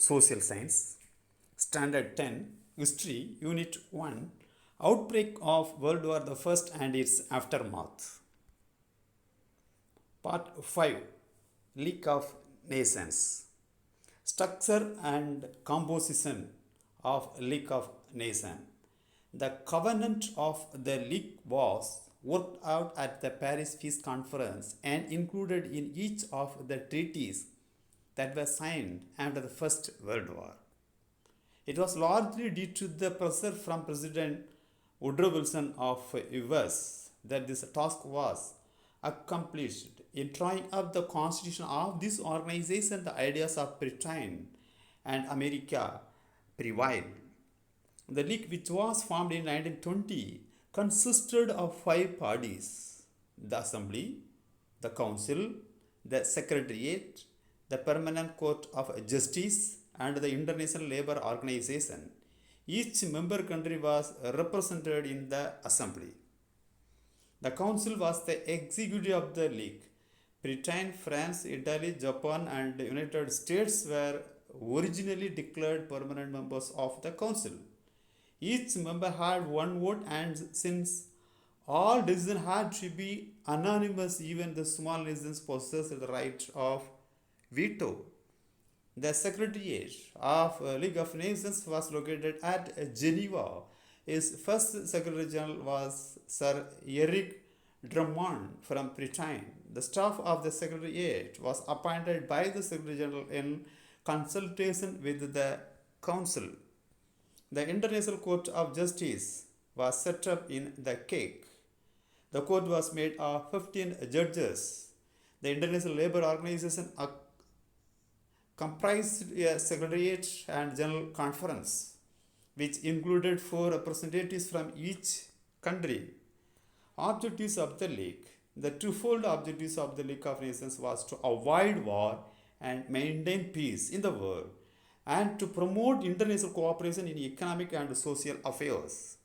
Social Science, Standard 10, History, Unit 1, Outbreak of World War I and its Aftermath. Part 5, League of Nations, Structure and Composition of League of Nations. The covenant of the League was worked out at the Paris Peace Conference and included in each of the treaties that were signed after the First World War. It was largely due to the pressure from President Woodrow Wilson of US that this task was accomplished. In drawing up the constitution of this organization, the ideas of Britain and America prevailed. The League, which was formed in 1920, consisted of 5 bodies: the Assembly, the Council, the Secretariat, the Permanent Court of Justice, and the International Labour Organization. Each member country was represented in the Assembly. The Council was the executive of the League. Britain, France, Italy, Japan, and the United States were originally declared permanent members of the Council. Each member had 1 vote, and since all decisions had to be unanimous, even the small nations possessed the right of veto. The Secretariat of League of Nations was located at Geneva. Its first Secretary General was Sir Eric Drummond from Britain. The staff of the Secretariat was appointed by the Secretary General in consultation with the Council. The International Court of Justice was set up in The Hague. The court was made of 15 judges. The International Labour Organization comprised a Secretariat and General Conference, which included 4 representatives from each country. Objectives of the League. The twofold objectives of the League of Nations was to avoid war and maintain peace in the world, and to promote international cooperation in economic and social affairs.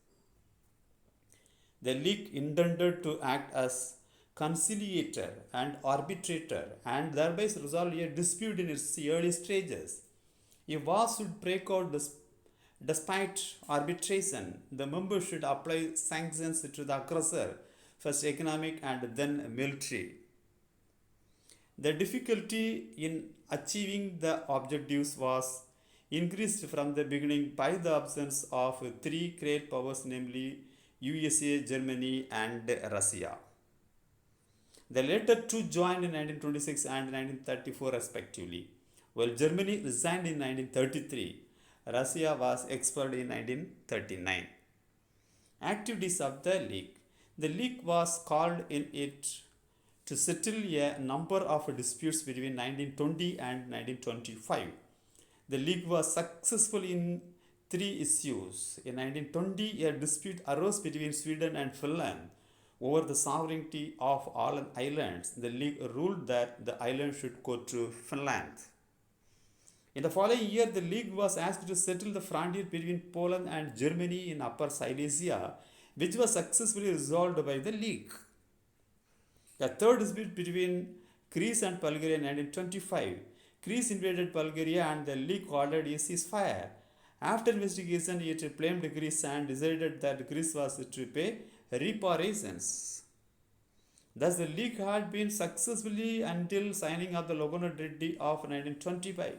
The League intended to act as conciliator and arbitrator and thereby resolve a dispute in its early stages. If war should break out despite arbitration, the members should apply sanctions to the aggressor, first economic and then military. The difficulty in achieving the objectives was increased from the beginning by the absence of 3 great powers, namely USA, Germany, and Russia. The latter 2 joined in 1926 and 1934 respectively, while Germany resigned in 1933. Russia was expelled in 1939. Activities of the League. The League was called in it to settle a number of disputes between 1920 and 1925. The League was successful in 3 issues. In 1920, a dispute arose between Sweden and Finland over the sovereignty of all islands. The League ruled that the island should go to Finland. In the following year, the League was asked to settle the frontier between Poland and Germany in Upper Silesia, which was successfully resolved by the League. A third dispute between Greece and Bulgaria in 1925. Greece invaded Bulgaria and the League ordered a ceasefire. After investigation, it blamed Greece and decided that Greece was to pay reparations. Thus, the League had been successfully until signing of the Lugano Treaty of 1925.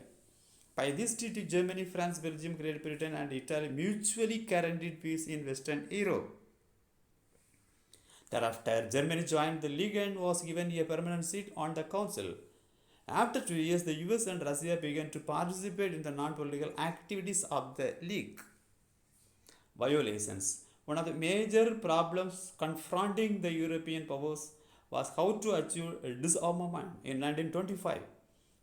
By this treaty, Germany, France, Belgium, Great Britain, and Italy mutually guaranteed peace in Western Europe. Thereafter, Germany joined the League and was given a permanent seat on the Council. After 2 years, the US and Russia began to participate in the non-political activities of the League. Violations. One of the major problems confronting the European powers was how to achieve disarmament. In 1925,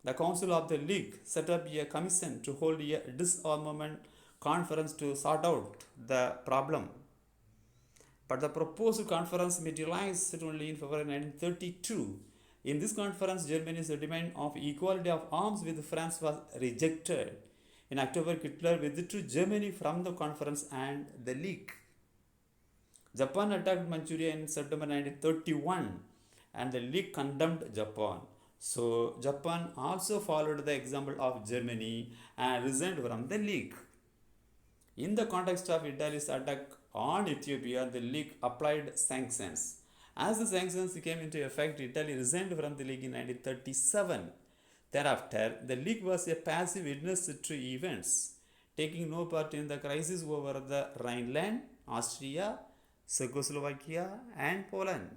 the Council of the League set up a commission to hold a disarmament conference to sort out the problem. But the proposed conference materialized only in February 1932. In this conference, Germany's demand of equality of arms with France was rejected. In October, Hitler withdrew Germany from the conference and the League. Japan attacked Manchuria in September 1931 and the League condemned Japan. So Japan also followed the example of Germany and resigned from the League. In the context of Italy's attack on Ethiopia, the League applied sanctions. As the sanctions came into effect, Italy resigned from the League in 1937. Thereafter, the League was a passive witness to events, taking no part in the crisis over the Rhineland, Austria, Czechoslovakia, and Poland.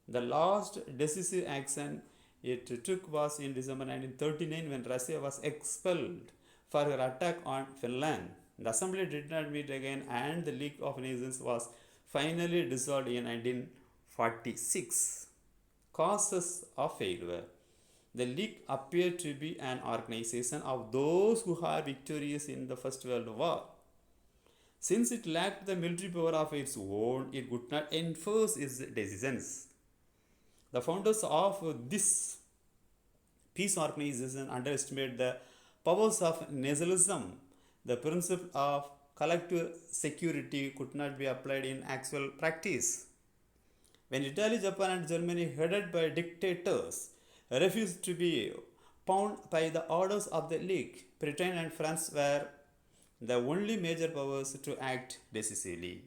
The last decisive action it took was in December 1939 when Russia was expelled for her attack on Finland. The assembly did not meet again and the League of Nations was finally dissolved in 1946. Causes of failure. The League appeared to be an organization of those who are victorious in the First World War. Since it lacked the military power of its own, it could not enforce its decisions. The founders of this peace organization underestimated the powers of nationalism. The principle of collective security could not be applied in actual practice. When Italy, Japan, and Germany, headed by dictators, refused to be bound by the orders of the League, Britain and France were the only major powers to act decisively.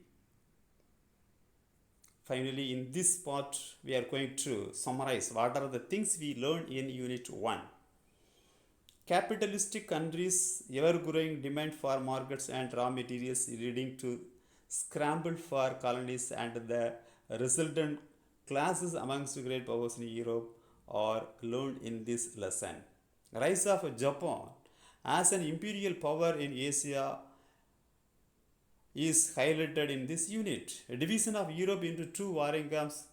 Finally, in this part, we are going to summarize what are the things we learned in Unit 1. Capitalistic countries' ever-growing demand for markets and raw materials leading to scramble for colonies and the resultant clashes amongst great powers in Europe are learned in this lesson. Rise of Japan as an imperial power in Asia is highlighted in this unit. A division of Europe into two warring camps,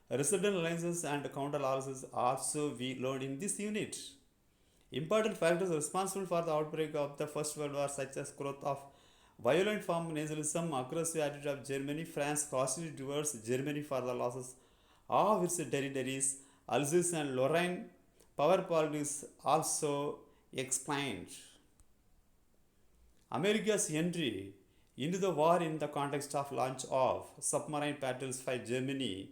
resultant alliances and counter alliances also we learned in this unit. Important factors responsible for the outbreak of the First World War such as growth of violent form of nationalism, aggressive attitude of Germany, France hostility towards Germany for the losses of its territories, Alsace and Lorraine power politics also explained. America's entry into the war in the context of launch of submarine battles by Germany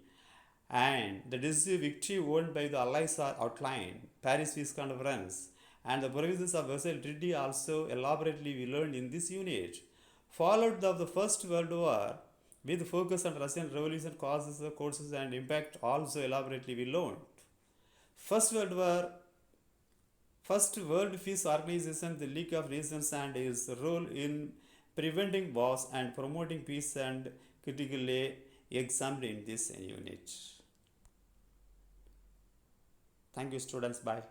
and the decisive victory won by the Allies are outlined. Paris Peace Conference and the provisions of Versailles Treaty also elaborately we learned in this unit. Followed of the First World War with focus on Russian Revolution causes, courses and impact also elaborately we learned. First World War, First World Peace Organization, the League of Nations and its role in preventing wars and promoting peace and critically examined in this unit. Thank you students, bye.